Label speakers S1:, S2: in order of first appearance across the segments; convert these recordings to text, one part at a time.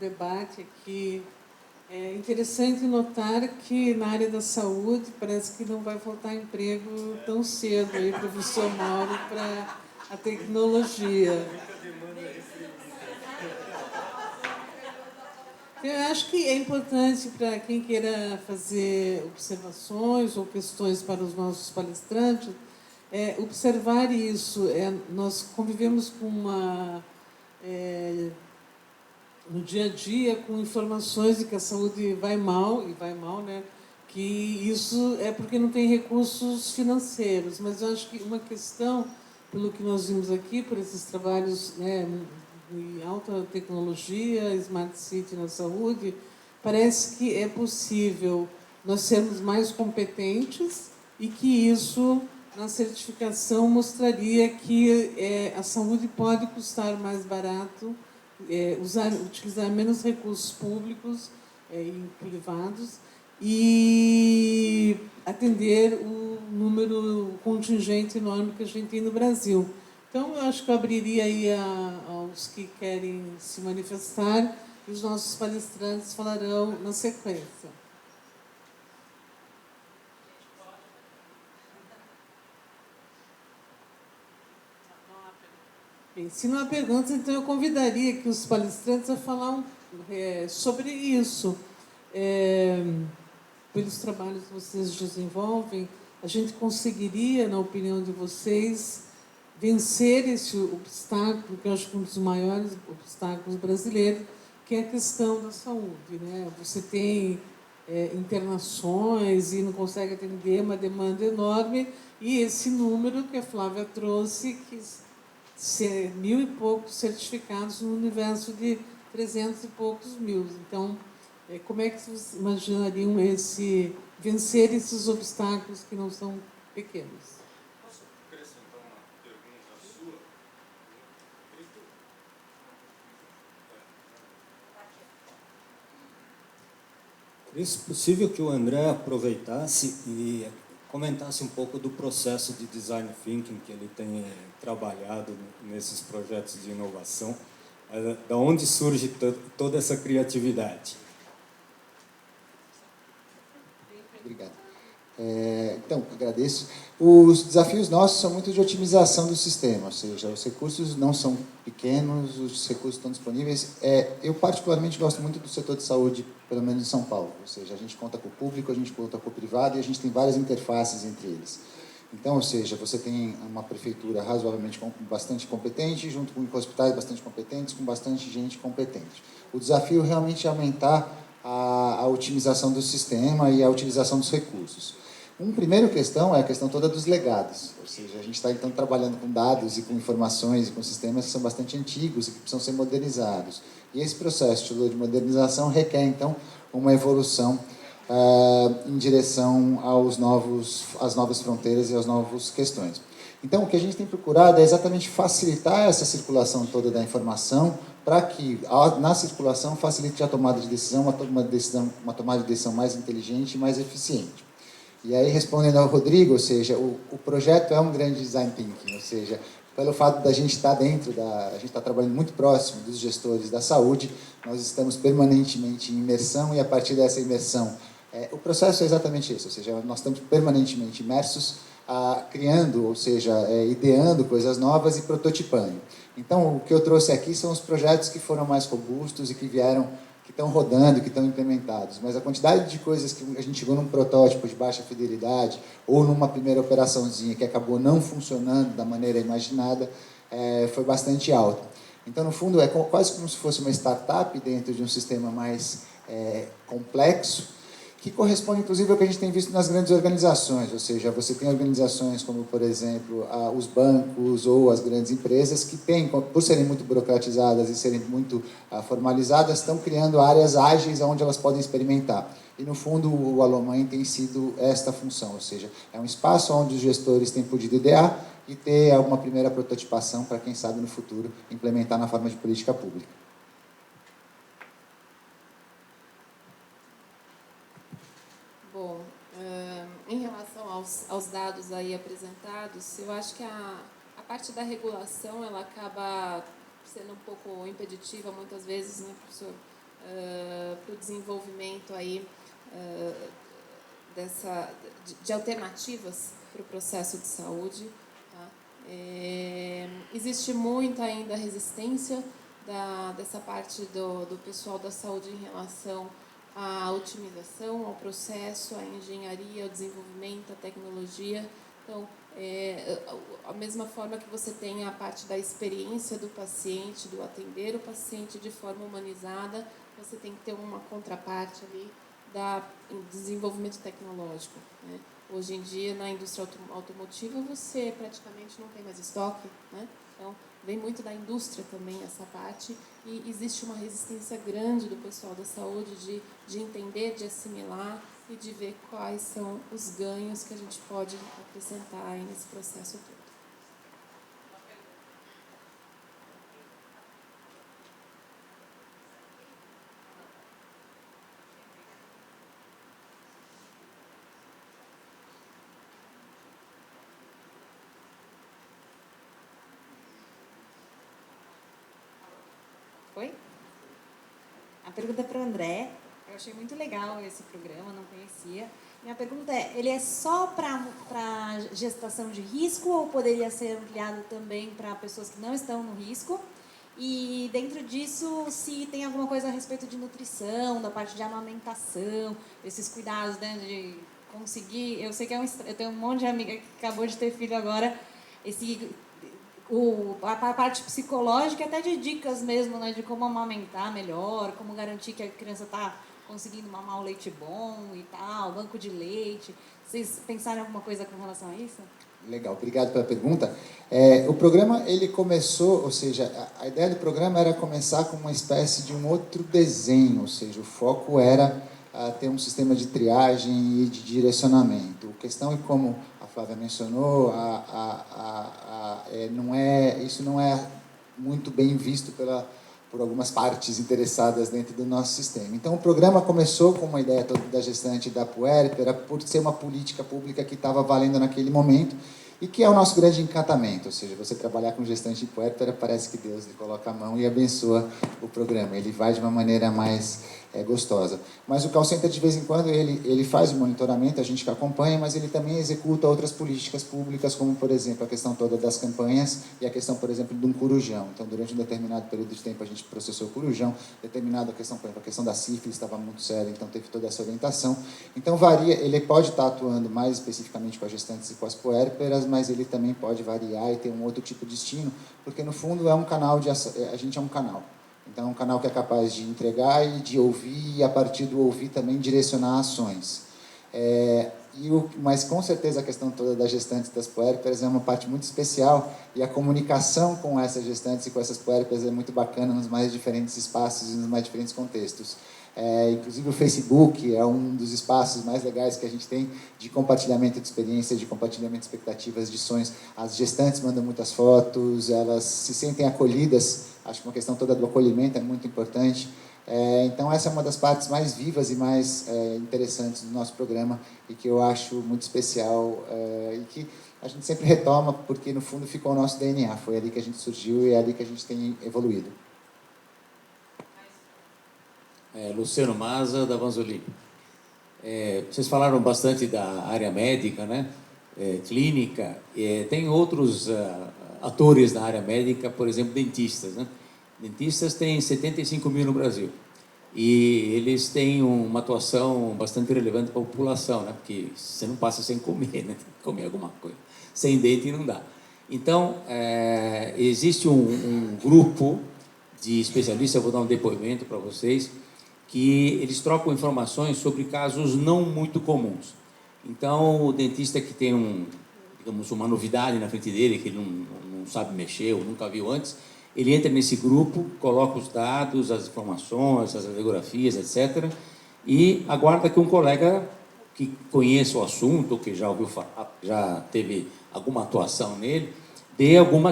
S1: debate aqui. É interessante notar que na área da saúde parece que não vai faltar emprego tão cedo aí, professor Mauro, para a tecnologia. Eu acho que é importante para quem queira fazer observações ou questões para os nossos palestrantes, observar isso. Nós convivemos com no dia a dia com informações de que a saúde vai mal, e vai mal, né? Que isso é porque não tem recursos financeiros. Mas eu acho que uma questão, pelo que nós vimos aqui, por esses trabalhos, né, de alta tecnologia, Smart City na saúde, parece que é possível nós sermos mais competentes e que isso, na certificação, mostraria que a saúde pode custar mais barato, utilizar menos recursos públicos e privados e atender o número contingente enorme que a gente tem no Brasil. Então, eu acho que eu abriria aí aos que querem se manifestar e os nossos palestrantes falarão na sequência. Bem, se não há perguntas, então eu convidaria aqui os palestrantes a falar sobre isso. Pelos trabalhos que vocês desenvolvem, a gente conseguiria, na opinião de vocês, vencer esse obstáculo, que eu acho que é um dos maiores obstáculos brasileiros, que é a questão da saúde, né? Você tem internações e não consegue atender, uma demanda enorme, e esse número que a Flávia trouxe, que 1.000 e poucos certificados no universo de 300 e poucos mil. Então, como é que vocês imaginariam vencer esses obstáculos que não são pequenos?
S2: Posso acrescentar uma pergunta sua?
S3: Seria possível que o André aproveitasse e comentasse um pouco do processo de design thinking que ele tem trabalhado nesses projetos de inovação, da onde surge toda essa criatividade?
S4: Obrigado. Então, agradeço. Os desafios nossos são muito de otimização do sistema, ou seja, os recursos não são pequenos, os recursos estão disponíveis. Eu, particularmente, gosto muito do setor de saúde, pelo menos em São Paulo, ou seja, a gente conta com o público, a gente conta com o privado e a gente tem várias interfaces entre eles. Então, ou seja, você tem uma prefeitura razoavelmente bastante competente, junto com hospitais bastante competentes, com bastante gente competente. O desafio realmente é aumentar a otimização do sistema e a utilização dos recursos. Uma primeira questão é a questão toda dos legados, ou seja, a gente está então trabalhando com dados e com informações e com sistemas que são bastante antigos e que precisam ser modernizados. E esse processo de modernização requer então uma evolução em direção às novas fronteiras e às novas questões. Então, o que a gente tem procurado é exatamente facilitar essa circulação toda da informação para que, na circulação, facilite a tomada de decisão, uma tomada de decisão mais inteligente e mais eficiente. E aí, respondendo ao Rodrigo, ou seja, o projeto é um grande design thinking, ou seja, pelo fato da gente estar a gente está trabalhando muito próximo dos gestores da saúde, nós estamos permanentemente em imersão e, a partir dessa imersão, o processo é exatamente esse, ou seja, nós estamos permanentemente imersos, criando, ou seja, ideando coisas novas e prototipando. Então, o que eu trouxe aqui são os projetos que foram mais robustos e que estão rodando, que estão implementados. Mas a quantidade de coisas que a gente chegou num protótipo de baixa fidelidade ou numa primeira operaçãozinha que acabou não funcionando da maneira imaginada, foi bastante alta. Então, no fundo, é quase como se fosse uma startup dentro de um sistema mais complexo, que corresponde, inclusive, ao que a gente tem visto nas grandes organizações, ou seja, você tem organizações como, por exemplo, os bancos ou as grandes empresas que têm, por serem muito burocratizadas e serem muito formalizadas, estão criando áreas ágeis onde elas podem experimentar. E, no fundo, o Alomãe tem sido esta função, ou seja, é um espaço onde os gestores têm podido idear e ter alguma primeira prototipação para, quem sabe, no futuro, implementar na forma de política pública.
S5: Bom, em relação aos dados aí apresentados, eu acho que a parte da regulação ela acaba sendo um pouco impeditiva muitas vezes, né, professor? para o desenvolvimento aí, de alternativas para o processo de saúde. Tá? Existe muita ainda resistência dessa parte do pessoal da saúde em relação à otimização, ao processo, à engenharia, ao desenvolvimento, à tecnologia. Então, a mesma forma que você tem a parte da experiência do paciente, do atender o paciente de forma humanizada, você tem que ter uma contraparte ali do desenvolvimento tecnológico, né? Hoje em dia, na indústria automotiva, você praticamente não tem mais estoque, né? Então, vem muito da indústria também essa parte, e existe uma resistência grande do pessoal da saúde de entender, de assimilar e de ver quais são os ganhos que a gente pode acrescentar aí nesse processo todo.
S6: Oi? A pergunta é para o André. Eu achei muito legal esse programa, não conhecia. Minha pergunta é, ele é só para gestação de risco ou poderia ser ampliado também para pessoas que não estão no risco? E dentro disso, se tem alguma coisa a respeito de nutrição, da parte de amamentação, esses cuidados, né, de conseguir... Eu sei que eu tenho um monte de amiga que acabou de ter filho agora, a parte psicológica, até de dicas mesmo, né, de como amamentar melhor, como garantir que a criança está conseguindo mamar o leite bom e tal, banco de leite. Vocês pensaram em alguma coisa com relação a isso?
S4: Legal, obrigado pela pergunta. O programa, ele começou, ou seja, a ideia do programa era começar com uma espécie de um outro desenho, ou seja, o foco era ter um sistema de triagem e de direcionamento. A questão é como a Flávia mencionou, isso não é muito bem visto por algumas partes interessadas dentro do nosso sistema. Então, o programa começou com uma ideia toda da gestante da puérpera, por ser uma política pública que estava valendo naquele momento, e que é o nosso grande encantamento, ou seja, você trabalhar com gestante de puérpera, parece que Deus lhe coloca a mão e abençoa o programa, ele vai de uma maneira mais gostosa. Mas o call center, de vez em quando, ele faz o monitoramento, a gente que acompanha, mas ele também executa outras políticas públicas, como, por exemplo, a questão toda das campanhas e a questão, por exemplo, de um corujão. Então, durante um determinado período de tempo, a gente processou o corujão, determinada questão, por exemplo, a questão da sífilis estava muito séria, então teve toda essa orientação. Então, varia, ele pode estar atuando mais especificamente com as gestantes e com as puérperas, mas ele também pode variar e ter um outro tipo de destino, porque, no fundo, é um canal a gente é um canal. Então, é um canal que é capaz de entregar e de ouvir, e a partir do ouvir também direcionar ações. Mas, com certeza, a questão toda das gestantes e das puérperas é uma parte muito especial, e a comunicação com essas gestantes e com essas puérperas é muito bacana nos mais diferentes espaços e nos mais diferentes contextos. Inclusive, o Facebook é um dos espaços mais legais que a gente tem de compartilhamento de experiências, de compartilhamento de expectativas, de sonhos. As gestantes mandam muitas fotos, elas se sentem acolhidas. Acho que uma questão toda do acolhimento é muito importante. Então, essa é uma das partes mais vivas e mais interessantes do nosso programa, e que eu acho muito especial, e que a gente sempre retoma, porque, no fundo, ficou o nosso DNA. Foi ali que a gente surgiu e é ali que a gente tem evoluído.
S7: Luciano Maza, da Vanzolini. Vocês falaram bastante da área médica, né? Clínica. Tem outros atores na área médica, por exemplo, dentistas, né? Dentistas tem 75 mil no Brasil. E eles têm uma atuação bastante relevante para a população, né? Porque você não passa sem comer, né? Tem que comer alguma coisa. Sem dente não dá. Então, existe um grupo de especialistas, eu vou dar um depoimento para vocês, que eles trocam informações sobre casos não muito comuns. Então, o dentista que tem digamos, uma novidade na frente dele, que ele não sabe mexer ou nunca viu antes, ele entra nesse grupo, coloca os dados, as informações, as radiografias, etc., e aguarda que um colega que conheça o assunto, ou que já ouviu falar, já teve alguma atuação nele, dê alguma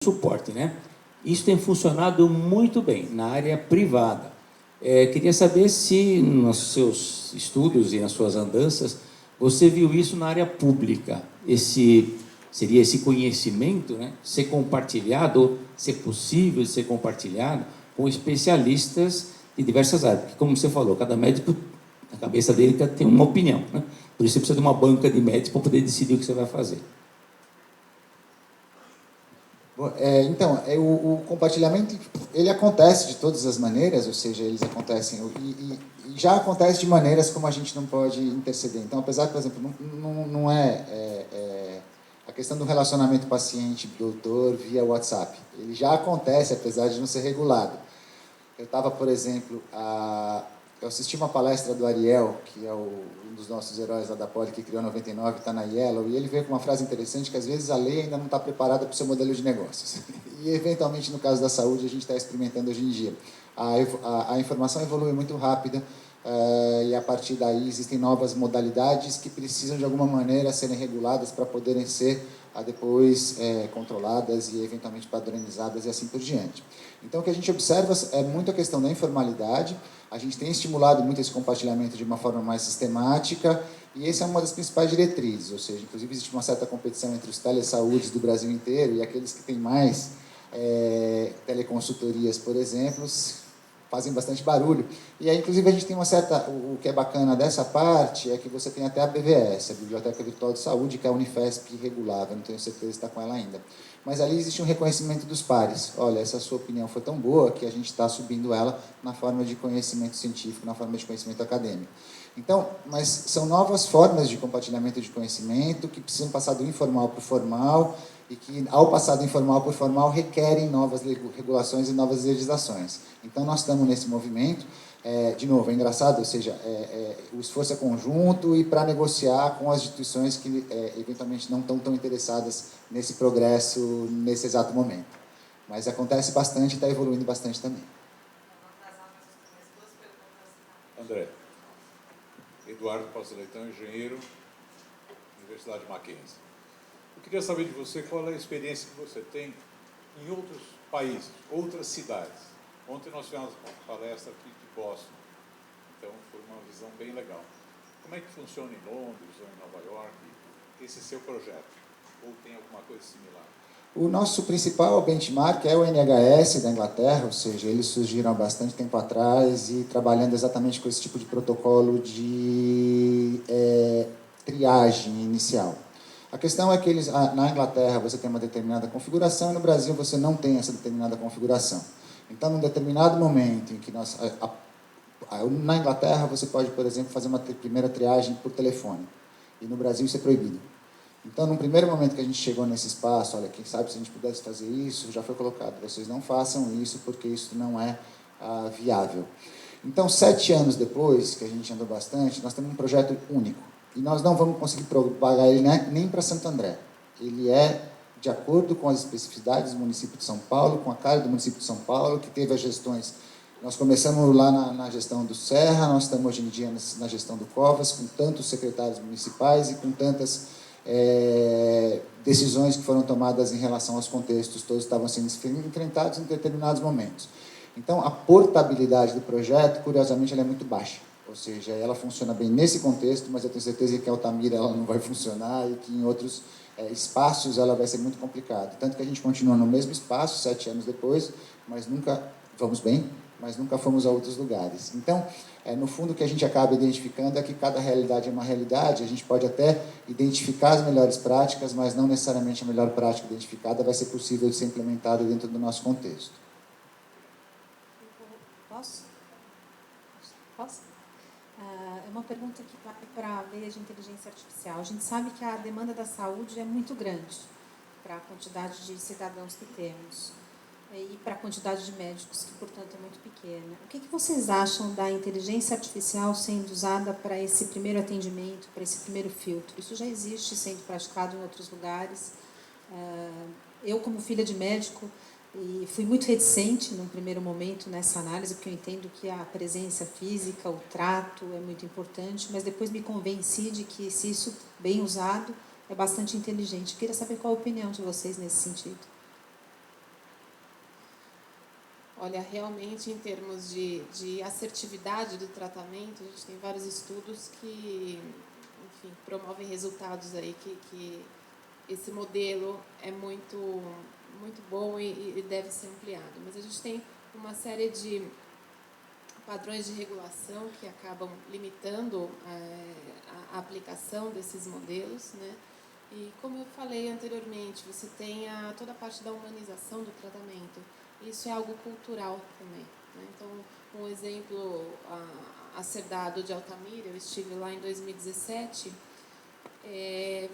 S7: suporte, né? Isso tem funcionado muito bem na área privada. Queria saber se, nos seus estudos e nas suas andanças, você viu isso na área pública. Seria esse conhecimento, né, ser compartilhado, ou ser possível de ser compartilhado com especialistas de diversas áreas. Porque, como você falou, cada médico, na cabeça dele, tem uma opinião, né? Por isso você precisa de uma banca de médicos para poder decidir o que você vai fazer.
S4: O compartilhamento ele acontece de todas as maneiras, ou seja, eles acontecem e já acontece de maneiras como a gente não pode interceder. Então, apesar que, por exemplo, não é a questão do relacionamento paciente-doutor via WhatsApp, ele já acontece, apesar de não ser regulado. Eu estava, por exemplo, eu assisti uma palestra do Ariel, que é um dos nossos heróis lá da Poli, que criou 99, está na Yellow, e ele veio com uma frase interessante, que às vezes a lei ainda não está preparada para o seu modelo de negócios. E, eventualmente, no caso da saúde, a gente está experimentando hoje em dia. A informação evolui muito rápida, e a partir daí existem novas modalidades que precisam, de alguma maneira, serem reguladas para poderem ser depois controladas e, eventualmente, padronizadas e assim por diante. Então, o que a gente observa é muito a questão da informalidade. A gente tem estimulado muito esse compartilhamento de uma forma mais sistemática, e essa é uma das principais diretrizes, ou seja, inclusive existe uma certa competição entre os telesaúdes do Brasil inteiro e aqueles que têm mais teleconsultorias, por exemplo, fazem bastante barulho. E aí, inclusive, a gente tem uma certa... O que é bacana dessa parte é que você tem até a BVS, a Biblioteca Virtual de Saúde, que é a Unifesp regulava, não tenho certeza se está com ela ainda. Mas ali existe um reconhecimento dos pares. Olha, essa sua opinião foi tão boa que a gente está subindo ela na forma de conhecimento científico, na forma de conhecimento acadêmico. Então, mas são novas formas de compartilhamento de conhecimento que precisam passar do informal para o formal e que, ao passar do informal para o formal, requerem novas regulações e novas legislações. Então, nós estamos nesse movimento. De novo, é engraçado, ou seja, o esforço é conjunto e para negociar com as instituições que eventualmente não estão tão interessadas nesse progresso nesse exato momento. Mas acontece bastante e está evoluindo bastante também.
S8: André. Eduardo Costa Leitão, engenheiro, Universidade Mackenzie. Eu queria saber de você qual é a experiência que você tem em outros países, outras cidades. Ontem nós tivemos uma palestra aqui de Boston, então foi uma visão bem legal. Como é que funciona em Londres ou em Nova York esse seu projeto? Ou tem alguma coisa similar?
S4: O nosso principal benchmark é o NHS da Inglaterra, ou seja, eles surgiram há bastante tempo atrás e trabalhando exatamente com esse tipo de protocolo de triagem inicial. A questão é que na Inglaterra você tem uma determinada configuração e no Brasil você não tem essa determinada configuração. Então, num determinado momento em que na Inglaterra você pode, por exemplo, fazer uma primeira triagem por telefone, e no Brasil isso é proibido. Então, num primeiro momento que a gente chegou nesse espaço, olha, quem sabe se a gente pudesse fazer isso, já foi colocado, vocês não façam isso porque isso não é viável. Então, 7 anos depois, que a gente andou bastante, nós temos um projeto único. E nós não vamos conseguir propagar ele nem para Santo André. Ele é de acordo com as especificidades do município de São Paulo, com a cara do município de São Paulo, que teve as gestões. Nós começamos lá na gestão do Serra, nós estamos hoje em dia na gestão do Covas, com tantos secretários municipais e com tantas decisões que foram tomadas em relação aos contextos, todos estavam sendo enfrentados em determinados momentos. Então, a portabilidade do projeto, curiosamente, ela é muito baixa. Ou seja, ela funciona bem nesse contexto, mas eu tenho certeza que em Altamira ela não vai funcionar e que em outros espaços ela vai ser muito complicada. Tanto que a gente continua no mesmo espaço, 7 anos depois, mas nunca vamos bem, mas nunca fomos a outros lugares. Então, no fundo, o que a gente acaba identificando é que cada realidade é uma realidade, a gente pode até identificar as melhores práticas, mas não necessariamente a melhor prática identificada vai ser possível de ser implementada dentro do nosso contexto.
S6: Posso? É uma pergunta que vai para a veia de inteligência artificial. A gente sabe que a demanda da saúde é muito grande para a quantidade de cidadãos que temos e para a quantidade de médicos, que, portanto, é muito pequena. O que vocês acham da inteligência artificial sendo usada para esse primeiro atendimento, para esse primeiro filtro? Isso já existe sendo praticado em outros lugares. Eu, como filha de médico, e fui muito reticente, num primeiro momento, nessa análise, porque eu entendo que a presença física, o trato é muito importante, mas depois me convenci de que, se isso bem usado, é bastante inteligente. Eu queria saber qual a opinião de vocês nesse sentido.
S5: Olha, realmente, em termos de assertividade do tratamento, a gente tem vários estudos que, enfim, promovem resultados aí que esse modelo é muito bom e deve ser ampliado. Mas a gente tem uma série de padrões de regulação que acabam limitando a aplicação desses modelos, né? E como eu falei anteriormente, você tem toda a parte da humanização do tratamento. Isso é algo cultural também, né? Então, um exemplo a ser dado de Altamira, eu estive lá em 2017,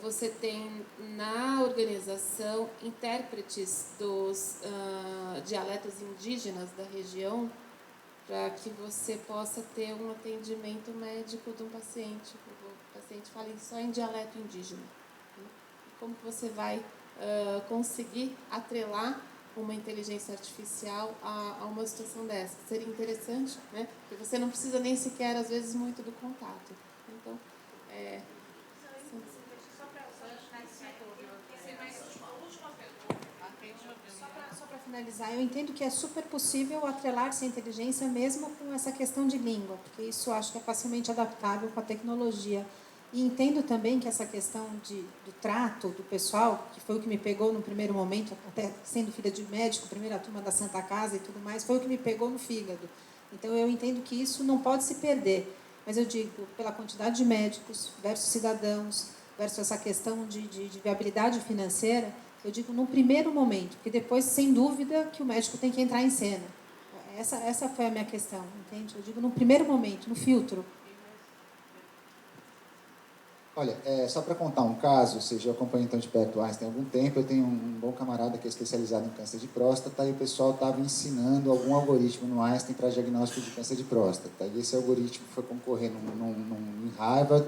S5: você tem na organização intérpretes dos dialetos indígenas da região, para que você possa ter um atendimento médico de um paciente. O paciente fala só em dialeto indígena. Né? Como que você vai conseguir atrelar uma inteligência artificial a uma situação dessa? Seria interessante, né? Porque você não precisa nem sequer, às vezes, muito do contato. Então,
S6: Só para finalizar, eu entendo que é super possível atrelar-se à inteligência mesmo com essa questão de língua, porque isso eu acho que é facilmente adaptável com a tecnologia. E entendo também que essa questão do trato do pessoal, que foi o que me pegou no primeiro momento, até sendo filha de médico, primeira turma da Santa Casa e tudo mais, foi o que me pegou no fígado. Então, eu entendo que isso não pode se perder. Mas eu digo, pela quantidade de médicos versus cidadãos, versus essa questão de viabilidade financeira, eu digo num primeiro momento, porque depois, sem dúvida, que o médico tem que entrar em cena. Essa foi a minha questão, entende? Eu digo num primeiro momento, no filtro.
S4: Olha, só para contar um caso, ou seja, eu acompanho então de perto o Einstein há algum tempo, eu tenho um bom camarada que é especializado em câncer de próstata e o pessoal estava ensinando algum algoritmo no Einstein para diagnóstico de câncer de próstata. E esse algoritmo foi concorrer em Harvard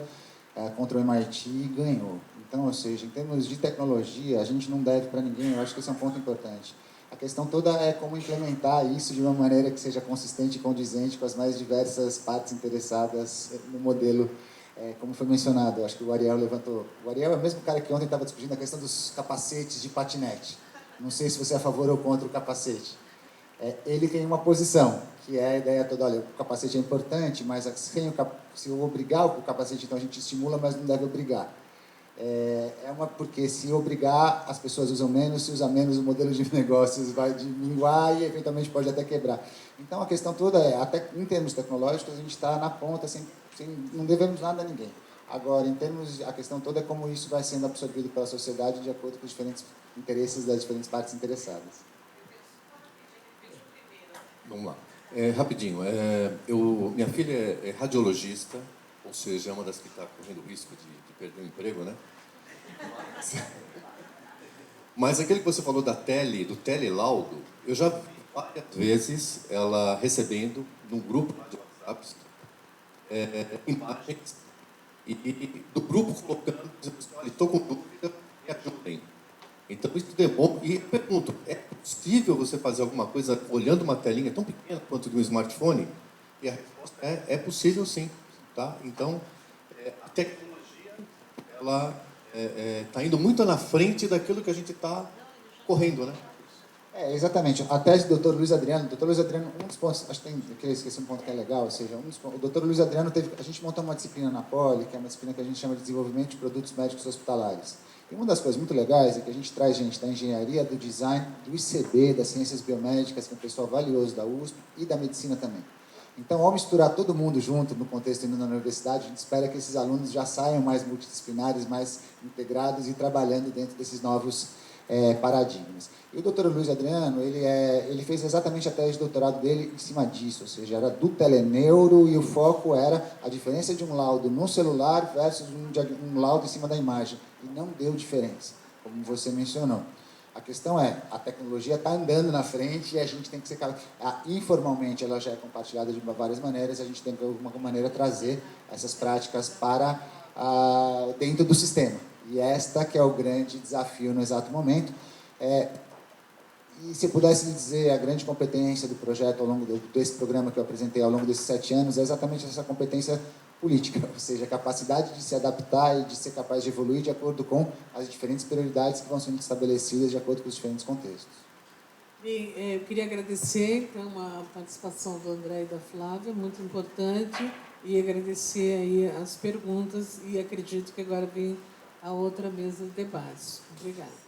S4: contra o MIT e ganhou. Então, ou seja, em termos de tecnologia, a gente não deve para ninguém, eu acho que esse é um ponto importante. A questão toda é como implementar isso de uma maneira que seja consistente e condizente com as mais diversas partes interessadas no modelo. Como foi mencionado, acho que o Ariel levantou. O Ariel é o mesmo cara que ontem estava discutindo a questão dos capacetes de patinete. Não sei se você é a favor ou contra o capacete. Ele tem uma posição, que é a ideia toda, olha, o capacete é importante, mas se eu obrigar o capacete, então a gente estimula, mas não deve obrigar. Porque se obrigar, as pessoas usam menos, se usar menos, o modelo de negócios vai diminuir e eventualmente pode até quebrar. Então a questão toda até em termos tecnológicos, a gente está na ponta, não devemos nada a ninguém. Agora, a questão toda é como isso vai sendo absorvido pela sociedade de acordo com os diferentes interesses das diferentes partes interessadas.
S9: Vamos lá. Rapidinho. Minha filha é radiologista, ou seja, é uma das que está correndo risco de perder o emprego, né? Mas aquele que você falou do telelaudo, eu já vi várias vezes ela recebendo, num grupo de WhatsApp, imagens e do grupo colocando, dizendo assim, olha, estou com dúvida, me ajudem. Então, isso demora. E eu pergunto, é possível você fazer alguma coisa olhando uma telinha tão pequena quanto de um smartphone? E a resposta é possível sim. Tá? Então, a tecnologia está indo muito na frente daquilo que a gente está correndo, né?
S4: Exatamente. A tese do Dr. Luiz Adriano, um dos pontos, acho que eu esqueci um ponto que é legal, ou seja, o Dr. Luiz Adriano a gente montou uma disciplina na Poli, que é uma disciplina que a gente chama de desenvolvimento de produtos médicos hospitalares. E uma das coisas muito legais é que a gente traz gente da engenharia, do design, do ICB, das ciências biomédicas, que é um pessoal valioso da USP, e da medicina também. Então, ao misturar todo mundo junto no contexto indo na universidade, a gente espera que esses alunos já saiam mais multidisciplinares, mais integrados e trabalhando dentro desses novos paradigmas. E o Dr. Luiz Adriano, ele fez exatamente a tese de doutorado dele em cima disso, ou seja, era do teleneuro e o foco era a diferença de um laudo no celular versus um laudo em cima da imagem. E não deu diferença, como você mencionou. A questão a tecnologia está andando na frente e a gente tem que ser... Informalmente, ela já é compartilhada de várias maneiras, a gente tem que, de alguma maneira, trazer essas práticas para dentro do sistema. E esta que é o grande desafio no exato momento. E se eu pudesse dizer, a grande competência do projeto ao longo desse programa que eu apresentei ao longo desses 7 anos é exatamente essa competência política, ou seja, a capacidade de se adaptar e de ser capaz de evoluir de acordo com as diferentes prioridades que vão sendo estabelecidas de acordo com os diferentes contextos.
S1: Bem, eu queria agradecer então, a participação do André e da Flávia, muito importante, e agradecer aí as perguntas, e acredito que agora vem a outra mesa de debate. Obrigada.